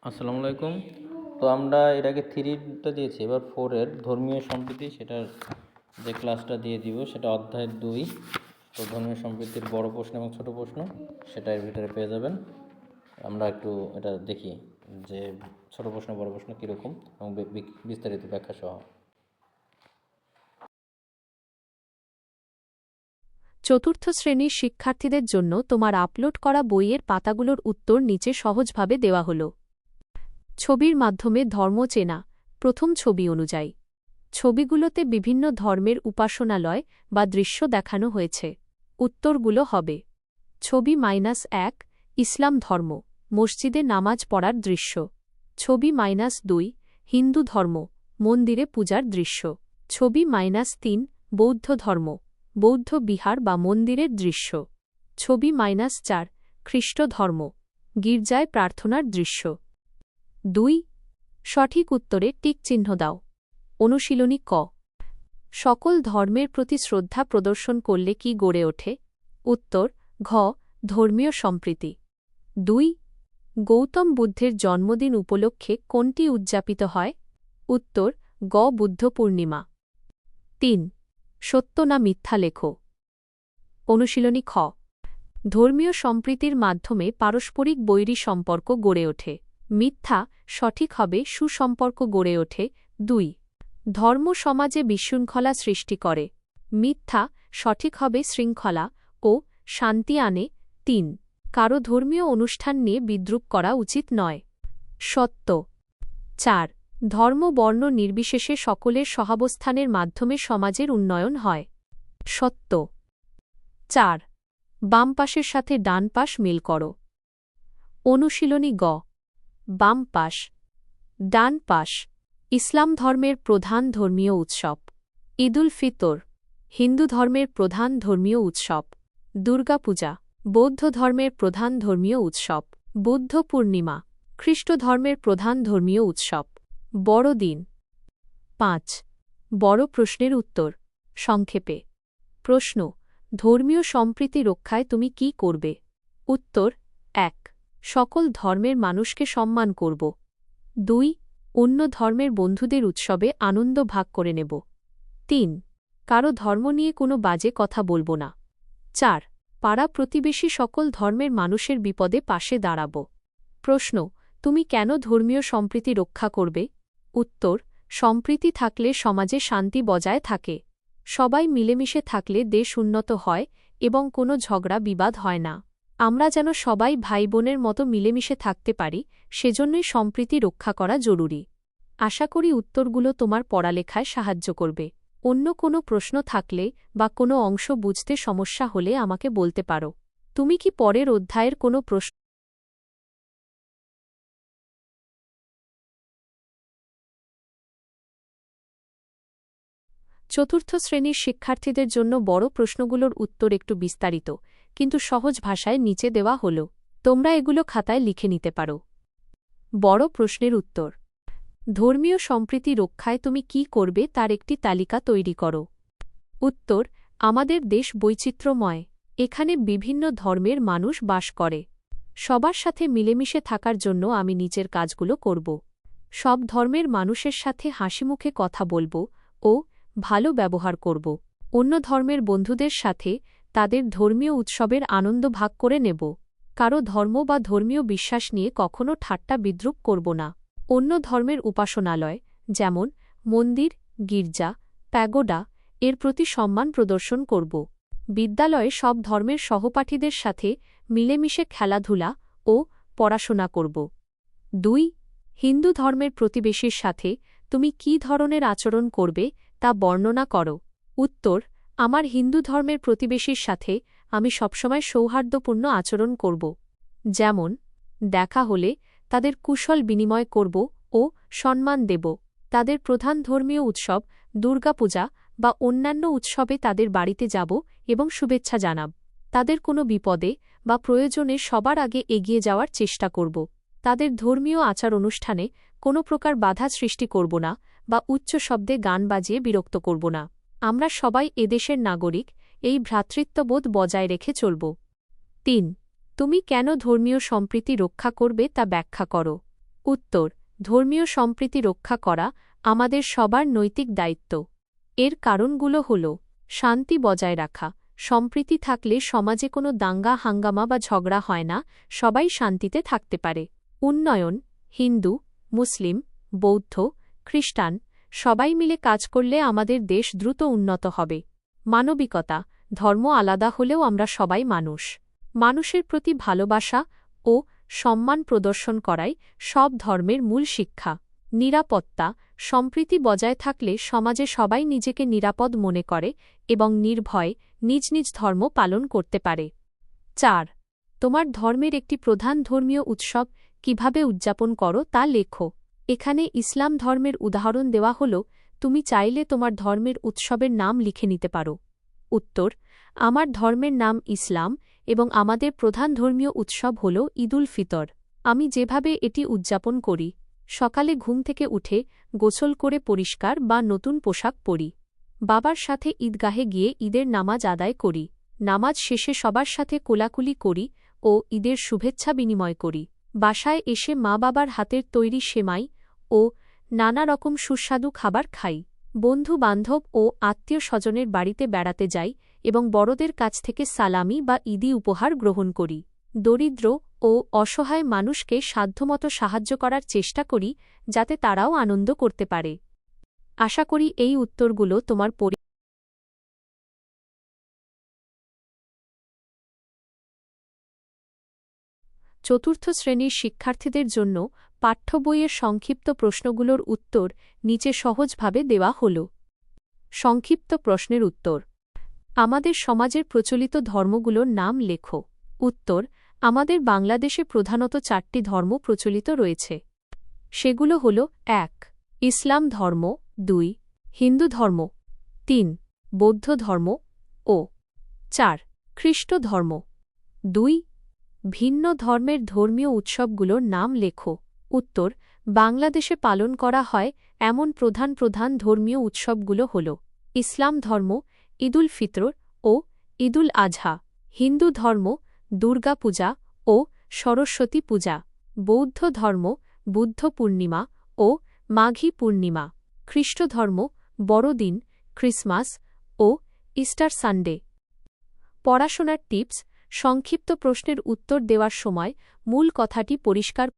আসসালামু আলাইকুম। তো আমরা এর আগে থ্রিটা দিয়েছি, এবার ফোরের ধর্মীয় সম্প্রীতি সেটার যে ক্লাসটা দিয়ে দিব সেটা অধ্যায় 2। তো ধর্মীয় সম্প্রীতির বড় প্রশ্ন এবং ছোট প্রশ্ন সেটা এর ভিতরে পেয়ে যাবেন। আমরা একটু এটা দেখি যে ছোট প্রশ্ন বড় প্রশ্ন কীরকম এবং বিস্তারিত ব্যাখ্যা সহ। চতুর্থ শ্রেণীর শিক্ষার্থীদের জন্য তোমার আপলোড করা বইয়ের পাতাগুলোর উত্তর নিচে সহজভাবে দেওয়া হল। ছবির মাধ্যমে ধর্ম চেনা। প্রথম ছবি অনুযায়ী ছবিগুলোতে বিভিন্ন ধর্মের উপাসনালয় বা দৃশ্য দেখানো হয়েছে। উত্তরগুলো হবে: ছবি -1 ইসলাম ধর্ম, মসজিদে নামাজ পড়ার দৃশ্য। ছবি -2 হিন্দু ধর্ম, মন্দিরে পূজার দৃশ্য। ছবি -3 বৌদ্ধ ধর্ম, বৌদ্ধ বিহার বা মন্দিরের দৃশ্য। ছবি -4 খ্রিস্ট ধর্ম, গির্জায় প্রার্থনার দৃশ্য। 2 সঠিক উত্তরে টিক চিহ্ন দাও। অনুশীলনী ক। সকল ধর্মের প্রতি শ্রদ্ধা প্রদর্শন করলে কি গড়ে ওঠে? উত্তর ঘ ধর্মীয় সম্প্রীতি। 2 গৌতম বুদ্ধের জন্মদিন উপলক্ষে কোনটি উদযাপিত হয়? উত্তর গ বুদ্ধ পূর্ণিমা। 3 সত্য না মিথ্যা লেখো। অনুশীলনী খ। ধর্মীয় সম্প্রীতির মাধ্যমে পারস্পরিক বৈরী সম্পর্ক গড়ে ওঠে। মিথ্যা সঠিক হবে সুসম্পর্ক গড়ে ওঠে। 2 ধর্ম সমাজে বিশৃঙ্খলা সৃষ্টি করে। মিথ্যা সঠিক হবে শৃঙ্খলা ও শান্তি আনে। 3 কারো ধর্মীয় অনুষ্ঠান নিয়ে বিদ্রূপ করা উচিত নয়। সত্য। 4 ধর্ম বর্ণ নির্বিশেষে সকলের সহাবস্থানের মাধ্যমে সমাজের উন্নয়ন হয়। সত্য। 4 বাম পাশের সাথে ডান পাশ মিল করো। অনুশীলনী গ। বাম পাশ, ডান পাশ। ইসলাম ধর্মের প্রধান ধর্মীয় উৎসব। ঈদুল ফিতর হিন্দু ধর্মের প্রধান ধর্মীয় উৎসব। দুর্গাপূজা বৌদ্ধ ধর্মের প্রধান ধর্মীয় উৎসব। বুদ্ধ পূর্ণিমা খ্রিস্ট ধর্মের প্রধান ধর্মীয় উৎসব। বড়দিন। 5 বড় প্রশ্নের উত্তর সংক্ষেপে। প্রশ্ন: ধর্মীয় সম্প্রীতি রক্ষায় তুমি কি করবে? উত্তর: 1 সকল ধর্মের মানুষকে সম্মান করব। 2 অন্য ধর্মের বন্ধুদের উৎসবে আনন্দ ভাগ করে নেব। 3 কারো ধর্ম নিয়ে কোনো বাজে কথা বলব না। 4 পাড়া প্রতিবেশী সকল ধর্মের মানুষের বিপদে পাশে দাঁড়াব। প্রশ্ন: তুমি কেন ধর্মীয় সম্প্রীতি রক্ষা করবে? উত্তর: সম্প্রীতি থাকলে সমাজে শান্তি বজায় থাকে। সবাই মিলেমিশে থাকলে দেশ উন্নত হয় এবং কোনো ঝগড়া বিবাদ হয় না। আমরা যেন সবাই ভাই বোনের মতো মিলেমিশে থাকতে পারি, সেজন্যই সম্প্রীতি রক্ষা করা জরুরি। আশা করি উত্তরগুলো তোমার পড়ালেখায় সাহায্য করবে। অন্য কোনো প্রশ্ন থাকলে বা কোনো অংশ বুঝতে সমস্যা হলে আমাকে বলতে পারো। তুমি কি পরের অধ্যায়ের কোনো প্রশ্ন? চতুর্থ শ্রেণীর শিক্ষার্থীদের জন্য বড় প্রশ্নগুলোর উত্তর একটু বিস্তারিত কিন্তু সহজ ভাষায় নিচে দেওয়া হল। তোমরা এগুলো খাতায় লিখে নিতে পারো। বড় প্রশ্নের উত্তর: ধর্মীয় সম্প্রীতি রক্ষায় তুমি কি করবে তার একটি তালিকা তৈরি করো। উত্তর: আমাদের দেশ বৈচিত্র্যময়। এখানে বিভিন্ন ধর্মের মানুষ বাস করে। সবার সাথে মিলেমিশে থাকার জন্য আমি নিচের কাজগুলো করব। সব ধর্মের মানুষের সাথে হাসিমুখে কথা বলবো ও ভালো ব্যবহার করব। অন্য ধর্মের বন্ধুদের সাথে তাদের ধর্মীয় উৎসবের আনন্দ ভাগ করে নেব। কারো ধর্ম বা ধর্মীয় বিশ্বাস নিয়ে কখনো ঠাট্টা বিদ্রূপ করব না। অন্য ধর্মের উপাসনালয় যেমন মন্দির, গির্জা, প্যাগোডা এর প্রতি সম্মান প্রদর্শন করব। বিদ্যালয়ে সব ধর্মের সহপাঠীদের সাথে মিলেমিশে খেলাধুলা ও পড়াশোনা করব। 2 হিন্দু ধর্মের প্রতিবেশীর সাথে তুমি কী ধরনের আচরণ করবে তা বর্ণনা করো। উত্তর: আমার হিন্দু ধর্মের প্রতিবেশীর সাথে আমি সবসময় সৌহার্দ্যপূর্ণ আচরণ করব। যেমন দেখা হলে তাদের কুশল বিনিময় করব ও সম্মান দেব। তাদের প্রধান ধর্মীয় উৎসব দুর্গাপূজা বা অন্যান্য উৎসবে তাদের বাড়িতে যাব এবং শুভেচ্ছা জানাব। তাদের কোনো বিপদে বা প্রয়োজনে সবার আগে এগিয়ে যাওয়ার চেষ্টা করব। তাদের ধর্মীয় আচার অনুষ্ঠানে কোনো প্রকার বাধা সৃষ্টি করব না বা উচ্চ শব্দে গান বাজিয়ে বিরক্ত করব না। আমরা সবাই এদেশের নাগরিক, এই ভ্রাতৃত্ববোধ বজায় রেখে চলব। 3 তুমি কেন ধর্মীয় সম্প্রীতি রক্ষা করবে তা ব্যাখ্যা করো। উত্তর, ধর্মীয় সম্প্রীতি রক্ষা করা আমাদের সবার নৈতিক দায়িত্ব। এর কারণগুলো হল: শান্তি বজায় রাখা, সম্প্রীতি থাকলে সমাজে কোনো দাঙ্গা হাঙ্গামা বা ঝগড়া হয় না, সবাই শান্তিতে থাকতে পারে। উন্নয়ন, হিন্দু, মুসলিম, বৌদ্ধ, খ্রিস্টান সবাই মিলে কাজ করলে আমাদের দেশ দ্রুত উন্নত হবে। মানবিকতা, ধর্ম আলাদা হলেও আমরা সবাই মানুষ। মানুষের প্রতি ভালোবাসা ও সম্মান প্রদর্শন করাই সব ধর্মের মূল শিক্ষা। নিরাপত্তা, সম্প্রীতি বজায় থাকলে সমাজে সবাই নিজেকে নিরাপদ মনে করে এবং নির্ভয়ে নিজ নিজ ধর্ম পালন করতে পারে। 4. তোমার ধর্মের একটি প্রধান ধর্মীয় উৎসব কিভাবে উদযাপন করো তা লেখো। এখানে ইসলাম ধর্মের উদাহরণ দেওয়া হল, তুমি চাইলে তোমার ধর্মের উৎসবের নাম লিখে নিতে পারো। উত্তর, আমার ধর্মের নাম ইসলাম এবং আমাদের প্রধান ধর্মীয় উৎসব হল ঈদুল ফিতর। আমি যেভাবে এটি উদযাপন করি, সকালে ঘুম থেকে উঠে গোসল করে পরিষ্কার বা নতুন পোশাক পরি। বাবার সাথে ঈদগাহে গিয়ে ঈদের নামাজ আদায় করি। নামাজ শেষে সবার সাথে কোলাকুলি করি ও ঈদের শুভেচ্ছা বিনিময় করি। বাসায় এসে মা বাবার হাতের তৈরি সেমাই ও নানা রকম সুস্বাদু খাবার খাই। বন্ধু বান্ধব ও আত্মীয় স্বজনের বাড়িতে বেড়াতে যাই এবং বড়দের কাছ থেকে সালামি বা ঈদি উপহার গ্রহণ করি। দরিদ্র ও অসহায় মানুষকে সাধ্যমতো সাহায্য করার চেষ্টা করি যাতে তারাও আনন্দ করতে পারে। আশা করি এই উত্তরগুলো তোমার চতুর্থ শ্রেণীর শিক্ষার্থীদের জন্য পাঠ্য বইয়ের সংক্ষিপ্ত প্রশ্নগুলোর উত্তর নিচে সহজভাবে দেওয়া হল। সংক্ষিপ্ত প্রশ্নের উত্তর: আমাদের সমাজের প্রচলিত ধর্মগুলোর নাম লেখো। উত্তর, আমাদের বাংলাদেশে প্রধানত 4টি ধর্ম প্রচলিত রয়েছে। সেগুলো হল: 1. ইসলাম ধর্ম, 2. হিন্দু ধর্ম, 3. বৌদ্ধ ধর্ম ও 4. খ্রিস্ট ধর্ম। 2. ভিন্ন ধর্মের ধর্মীয় উৎসবগুলোর নাম লেখো। উত্তর, বাংলাদেশে পালন করা হয় এমন প্রধান প্রধান ধর্মীয় উৎসবগুলো হল: ইসলাম ধর্ম ঈদুল ফিতর ও ঈদুল আজহা, হিন্দু ধর্ম দুর্গা পূজা ও সরস্বতী পূজা, বৌদ্ধ ধর্ম বুদ্ধ পূর্ণিমা ও মাঘী পূর্ণিমা, খ্রিস্ট ধর্ম বড়দিন, ক্রিসমাস ও ইস্টার সানডে। পড়াশোনার টিপস: সংক্ষিপ্ত প্রশ্নের উত্তর দেওয়ার সময় মূল কথাটি পরিষ্কার